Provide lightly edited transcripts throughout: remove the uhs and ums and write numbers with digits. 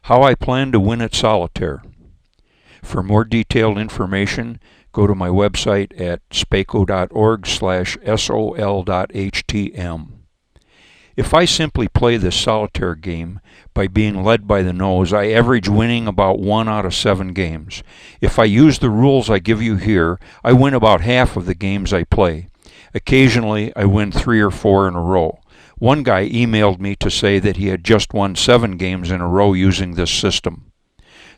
How I plan to win at solitaire. For more detailed information, go to my website at spaco.org/sol.htm. If I simply play this solitaire game by being led by the nose, I average winning about 1 out of 7 games. If I use the rules I give you here, I win about half of the games I play. Occasionally, I win 3 or 4 in a row. One guy emailed me to say that he had just won 7 games in a row using this system.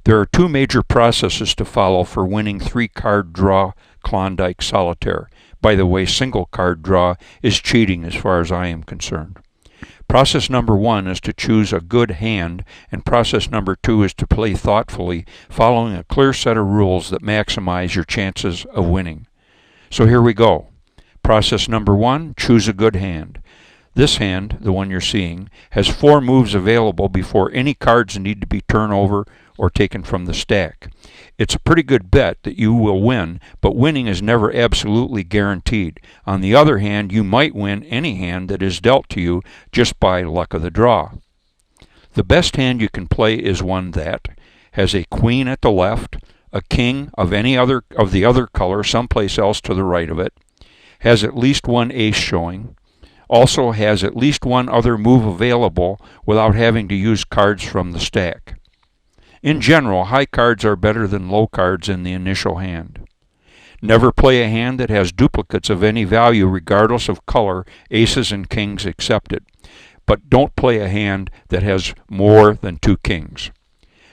There are 2 major processes to follow for winning 3-card draw Klondike solitaire. By the way, single card draw is cheating as far as I am concerned. Process number 1 is to choose a good hand, and process number 2 is to play thoughtfully, following a clear set of rules that maximize your chances of winning. So here we go. Process number 1, choose a good hand. This hand, the one you're seeing, has 4 moves available before any cards need to be turned over or taken from the stack. It's a pretty good bet that you will win, but winning is never absolutely guaranteed. On the other hand, you might win any hand that is dealt to you just by luck of the draw. The best hand you can play is one that has a queen at the left, a king of the other color someplace else to the right of it, has at least 1 ace showing, also has at least 1 other move available without having to use cards from the stack. In general, high cards are better than low cards in the initial hand. Never play a hand that has duplicates of any value regardless of color, aces and kings excepted. But don't play a hand that has more than 2 kings.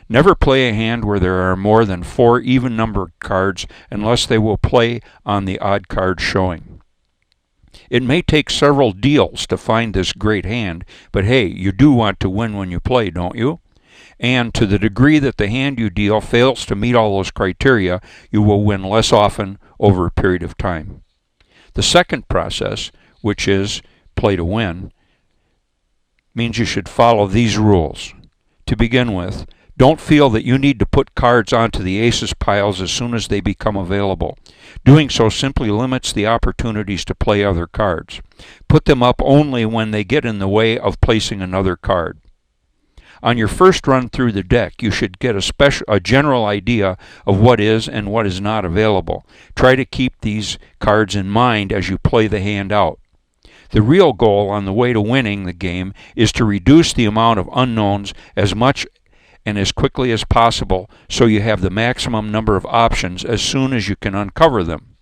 Never play a hand where there are more than 4 even-numbered cards unless they will play on the odd card showing. It may take several deals to find this great hand, but hey, you do want to win when you play, don't you? And to the degree that the hand you deal fails to meet all those criteria, you will win less often over a period of time. The second process, which is play to win, means you should follow these rules. To begin with, don't feel that you need to put cards onto the aces piles as soon as they become available. Doing so simply limits the opportunities to play other cards. Put them up only when they get in the way of placing another card. On your first run through the deck, you should get a general idea of what is and what is not available. Try to keep these cards in mind as you play the hand out. The real goal on the way to winning the game is to reduce the amount of unknowns as much and as quickly as possible so you have the maximum number of options as soon as you can uncover them.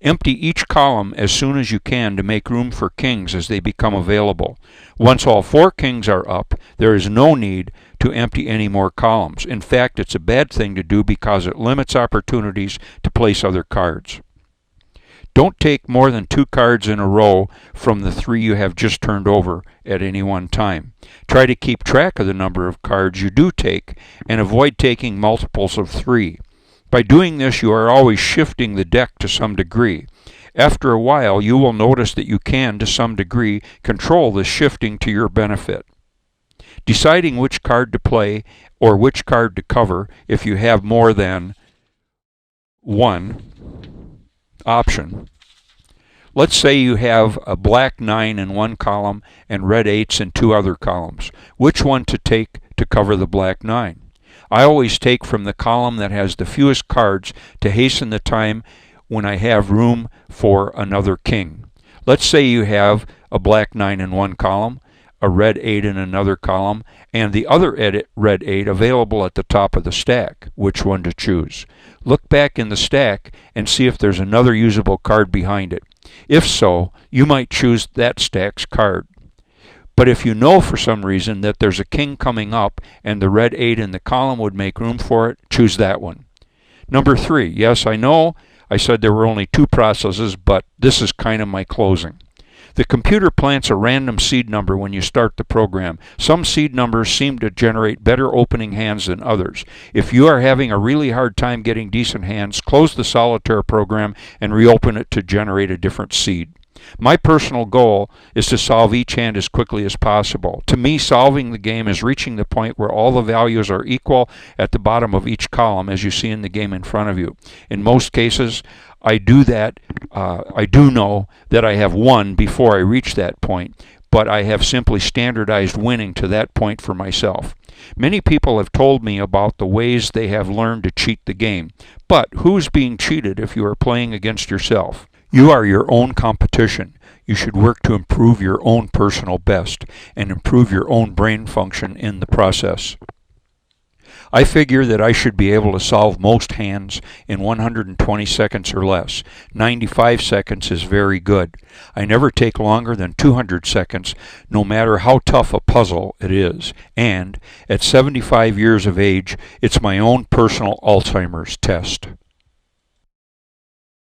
Empty each column as soon as you can to make room for kings as they become available. Once all 4 kings are up, there is no need to empty any more columns. In fact, it's a bad thing to do because it limits opportunities to place other cards. Don't take more than 2 cards in a row from the 3 you have just turned over at any one time. Try to keep track of the number of cards you do take and avoid taking multiples of 3. By doing this, you are always shifting the deck to some degree. After a while, you will notice that you can, to some degree, control the shifting to your benefit. Deciding which card to play or which card to cover if you have more than 1 option. Let's say you have a black 9 in one column and red 8s in 2 other columns. Which one to take to cover the black 9? I always take from the column that has the fewest cards to hasten the time when I have room for another king. Let's say you have a black 9 in one column, a red 8 in another column, and the other red 8 available at the top of the stack. Which one to choose? Look back in the stack and see if there's another usable card behind it. If so, you might choose that stack's card. But if you know for some reason that there's a king coming up and the red 8 in the column would make room for it, choose that one. Number 3. Yes, I know I said there were only 2 processes, but this is kind of my closing. The computer plants a random seed number when you start the program. Some seed numbers seem to generate better opening hands than others. If you are having a really hard time getting decent hands, close the solitaire program and reopen it to generate a different seed. My personal goal is to solve each hand as quickly as possible. To me, solving the game is reaching the point where all the values are equal at the bottom of each column, as you see in the game in front of you. In most cases, I do know that I have won before I reach that point, but I have simply standardized winning to that point for myself. Many people have told me about the ways they have learned to cheat the game, but who's being cheated if you are playing against yourself? You are your own competition. You should work to improve your own personal best and improve your own brain function in the process. I figure that I should be able to solve most hands in 120 seconds or less. 95 seconds is very good. I never take longer than 200 seconds, no matter how tough a puzzle it is. And at 75 years of age, it's my own personal Alzheimer's test.